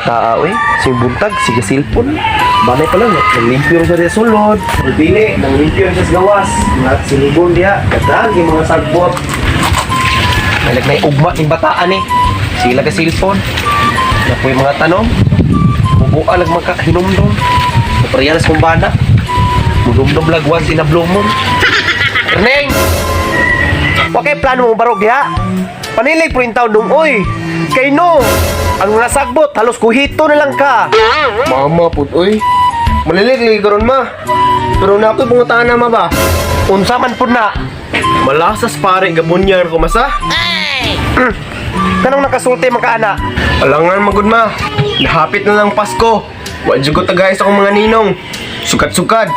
bataa oy. Si buntag, sige silpon. Banay pa lang, naglimpyo siya sa sulod. Dili, naglimpyo siya sa gawas. At sinibon diya, kadang yung mga sagbot. Nalag na ugma ng bataan eh. Sila ka silpon. Na po yung mga tanong. Bubuka lang magkahinumdum. Naparyalas kong bana. Mudumdum lagwas inablumon. Erneng! Okay, plano mo barog diha? Panilay po yung taon dong, oy! Kay no! Ang mga sagbot, halos kuhito na lang ka! Mama pud oy. Malilig karon ma. Pero na ako'y bungutaan na ma ba? Unsa man po na! Malasas pare gabunyar ko masa. Kanong nakasulti makaana? Alangan magud ma. Nahapit na lang Pasko. Wa jud ko tagay sa akong mga ninong. Sukat-sukad.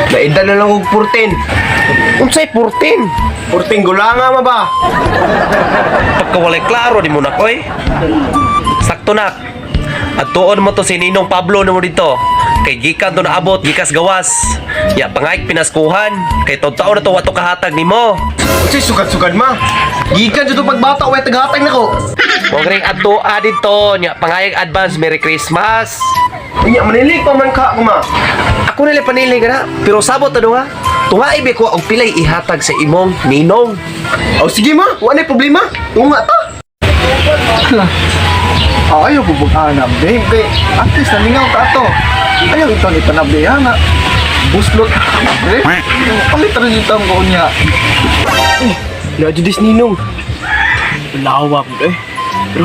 Naedad na lang og 14. Unsay 14? 14 gulanga ma ba? Pagkawalay klaro di mo na koy. Sakto na. At tuon mo to si Ninong Pablo na mo dito. Kay gikan to naabot, gikas gawas. Ya pangayik pinaskuhan. Kay taon na to wato kahatag nimo. Unsay sukat-sukad ma? Gikan jud to pagbata way tagatag nako. Wag ring adto dito nya pangayik advance Merry Christmas. Unya manilig pa man ka ma. Ako nila panilig na, pero sabot na nga. Tunga ibe ko og pilay ihatag sa imong ninong. Oh sige ma, wa na problema. Tunga ta. Ayaw bubugaan na, be. Be, at least nalingaw ka ato. Ayaw ito ni panabi, ha, na buslot. Be, palitan rin ito ang goon niya. Na judis ninong. Lawa ko eh. Pero,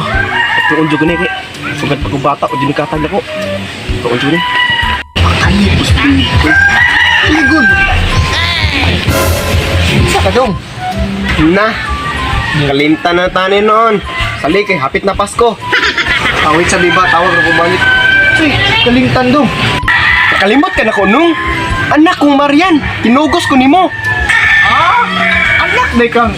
tuon jud ni kay sugad pa ko bata o dinikatag nako. Tuon jud ni. Pakalipos, be. Ligod. Isa ka dong. Na. Kalimta na tanin noon. Sali kay hapit na Pasko. Awit sa biba, tawag na bumalik. Uy, kalingtan dong. Nakalimot ka na ko nung. Anak kong Marian, tinugos ko nimo. Anak na kang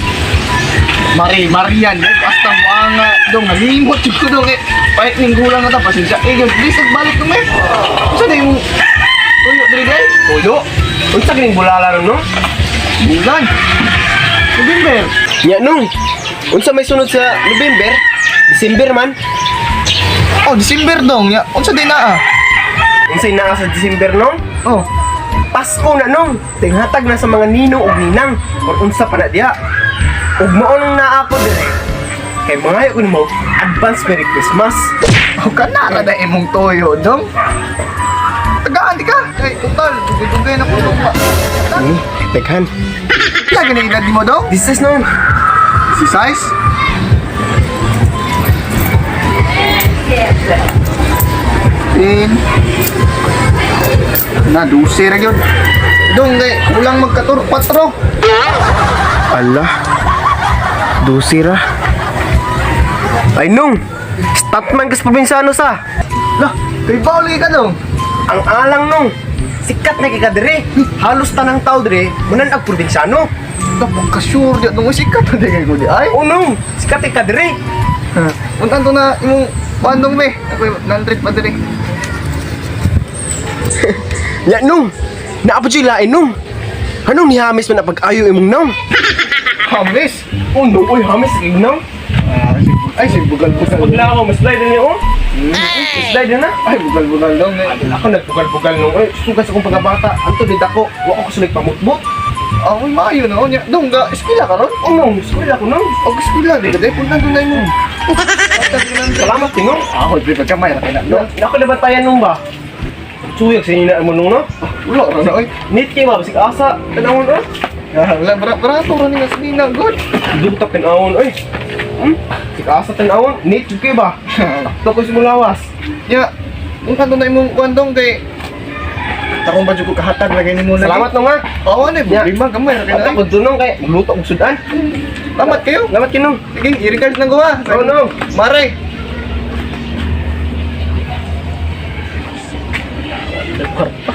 Marian, eh. Basta mo ang dong, nalimot yung ko dong, eh. Pahit ning gulang na ta, pasensya. Eh, yun, please, nagbalik dong, eh. Saan na yung tuyo, dili day? Tuyo. Unsa kining bulala no? Bulan. November. Nya nung. Unsa may sunod sa November? December man. Oh, December dong. Ya, unsa din na ah. Unsay naa sa December nung? Oh, Pasko na nung. Tinghatag na sa mga ninong ug ninang. Or unsa pa na diha. Ug mao nang naa ako dire. Kay mga ko nimo, advance Merry Christmas. oh kana na imong toyo dong. Tagaan di ka. Kay total, dugay-dugay na ko dong. Teghan. Lagi na edad mo dong. This is nung. Si size. Din. Na dusi ra gyud. Dong kay kulang magkatur 4. Ala. Dusira. Ay nung. Statman kas probinsyano sa. Lah, kay baul ka dong. Ang alang nung. Sikat na kika dire. Halos tanang tao dire. Munan ag probinsyano. Kapag ka-sure di dong sikat na kay ko di ay. O nung. Sikat ka dire. Untan to na imong pandong be. Ako nan-trip pa dire. Ya nung. Naapod siya ilain nung. Anong ni Hamis man na pag-ayo imong nung? Hamis. O nung. Uy Hamis kay nung. Ay, si bugal-bugal. Pagla ako, mas slide na niya oh. Mas slide na na. Ay, bugal-bugal dong. Ako nagpugal-pugal nung. Uy, sugas akong pagkabata. Anto dito ako. Wa ako sulit pamutbot. Ako maayo na. Nya, dong ga eskwela ka ron? O nung. Sulit ako nung. Og eskwela di ka punta doon na mo. Salamat tingong. Ako di pa kamay ra kana. No, ako na batayan nung ba? Suyag sa inina mo nung no? Wala ra na oy. Nit kayo ba? Basig asa. Tanawon oh. Wala barato ra ni gasolina good. Dugtap tanawon oy. Basig asa tanawon. Nit kayo ba? Takto ko simulawas. Ya, kung kanto na imong kuandong kay tarong ba jud ko kahatag lagay nimo lagi. Salamat nung ha. Oo na, problema gamay ra At kana. ako dunong kay magluto og sudan. Salamat kayo. Salamat kinong. Sige, i-record lang ko ha. Oo nung. Mare. Nagkwarta.